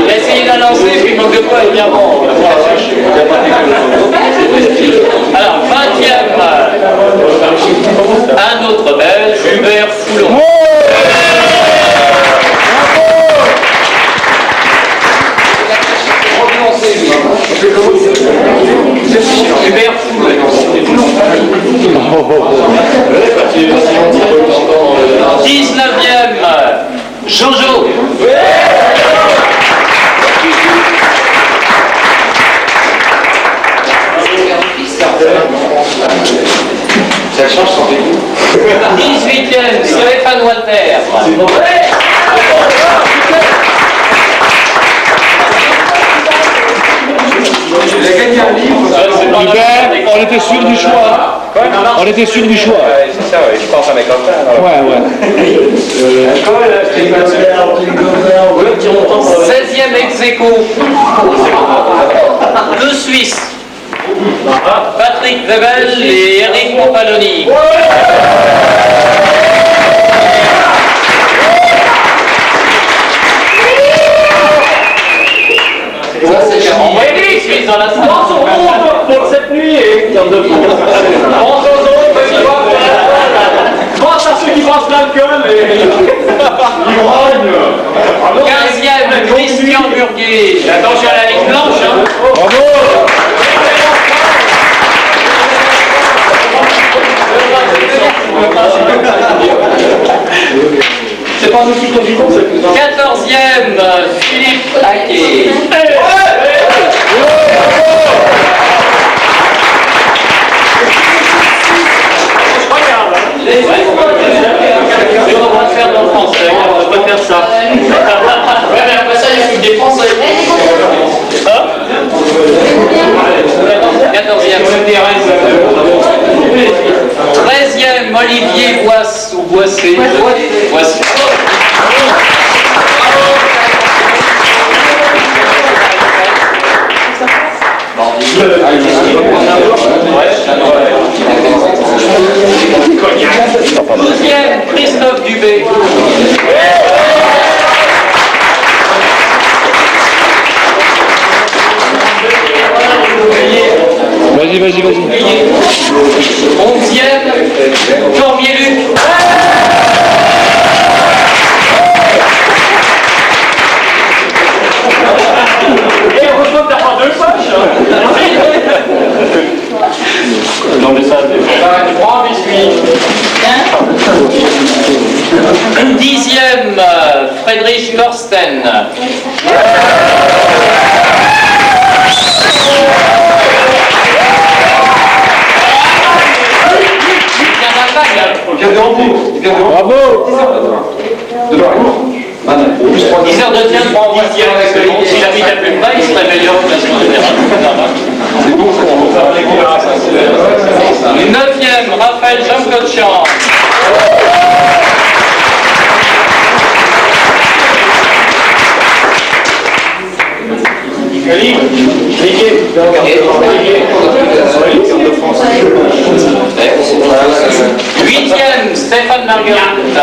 Essayez de la lancer, puis il manque de quoi, elle est bien bon. Alors, 20e, un autre Belge, Hubert Foulon. Hubert Foulon. 19e, Jojo. Ça change son dégoût. 18e, Stéphane Walter. Il a gagné un livre. Hubert, on était sûr du choix. On était sûr du choix. C'est ça, je pense à mes copains. Ouais. 16e ex aequo. 2 Suisses. Patrick Wevel et Eric Pompaloni. dans la salle. Pour cette nuit et Bon Zozo, petit doigt. pense à ceux qui pensent l'alcool et l'ivrogne. 15e, Christian Burguet. Attention à la ligne blanche. Hein. Bravo. C'est pas nous qui conduisons. 14e, Philippe Haquet. On va le faire dans le français, on va pas faire ça. Ouais, mais après ça, il faut des français. 14e. 13e, Olivier Boisse ou Boissé. Boissé. Deuxième, Christophe Dubé. Vas-y. 11e, Cormier-Luc. Et heureusement que t'as pas deux poches. Non mais ça, c'est 10e, Friedrich Thorsten. Bravo. 10 heures de tien pour en 10e avec le monde. S'il habite à plus près, il serait meilleur au classement général. 9e, Raphaël Jean-Claude Champ. Huitième, Stéphane Marguerite.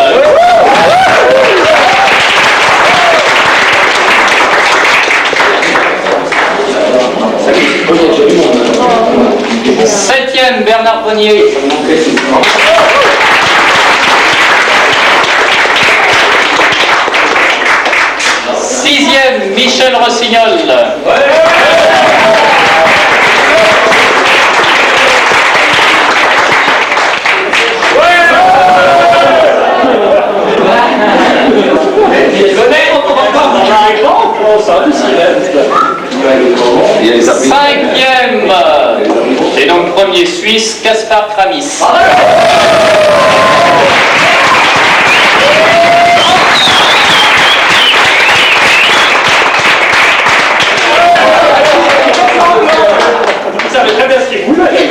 Septième, Bernard Bonnier. Sixième, Michel Rossignol. Cinquième, et donc premier Suisse, Gaspard Kramis. Vous savez très bien ce qu'il voulait.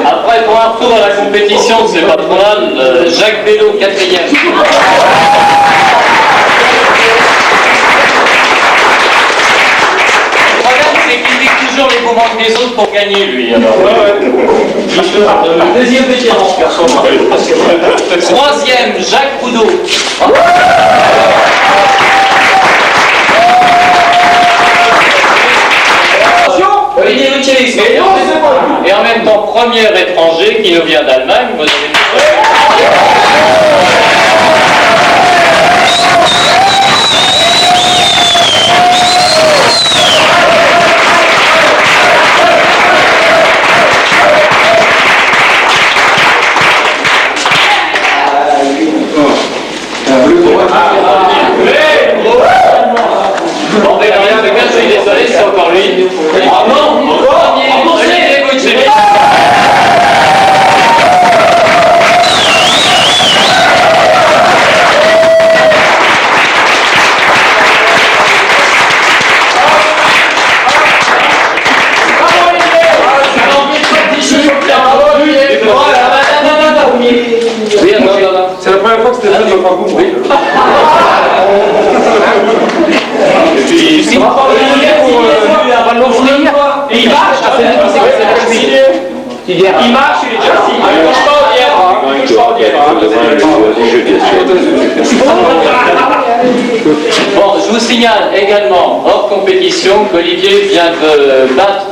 Après, pour un retour à la compétition, c'est pas trop mal. Jacques Bello, 4e. Le problème, c'est qu'il pique toujours les boomerangs des autres pour gagner, lui. Alors. Deuxième vétéran. Troisième, Jacques Boudot. Et en même temps, premier étranger qui nous vient d'Allemagne. Vous avez... Bon, mais rien, mais quand je suis désolé, c'est encore lui. Ah non, Olivier Boutchevic. C'est la première fois que Stéphane me prend coup. Oui. Il marche, il marche, il est déjà assis. Il touche pas au lierre. Il touche pas au lierre. Bon, je je vous signale également, hors compétition, qu'Olivier vient de battre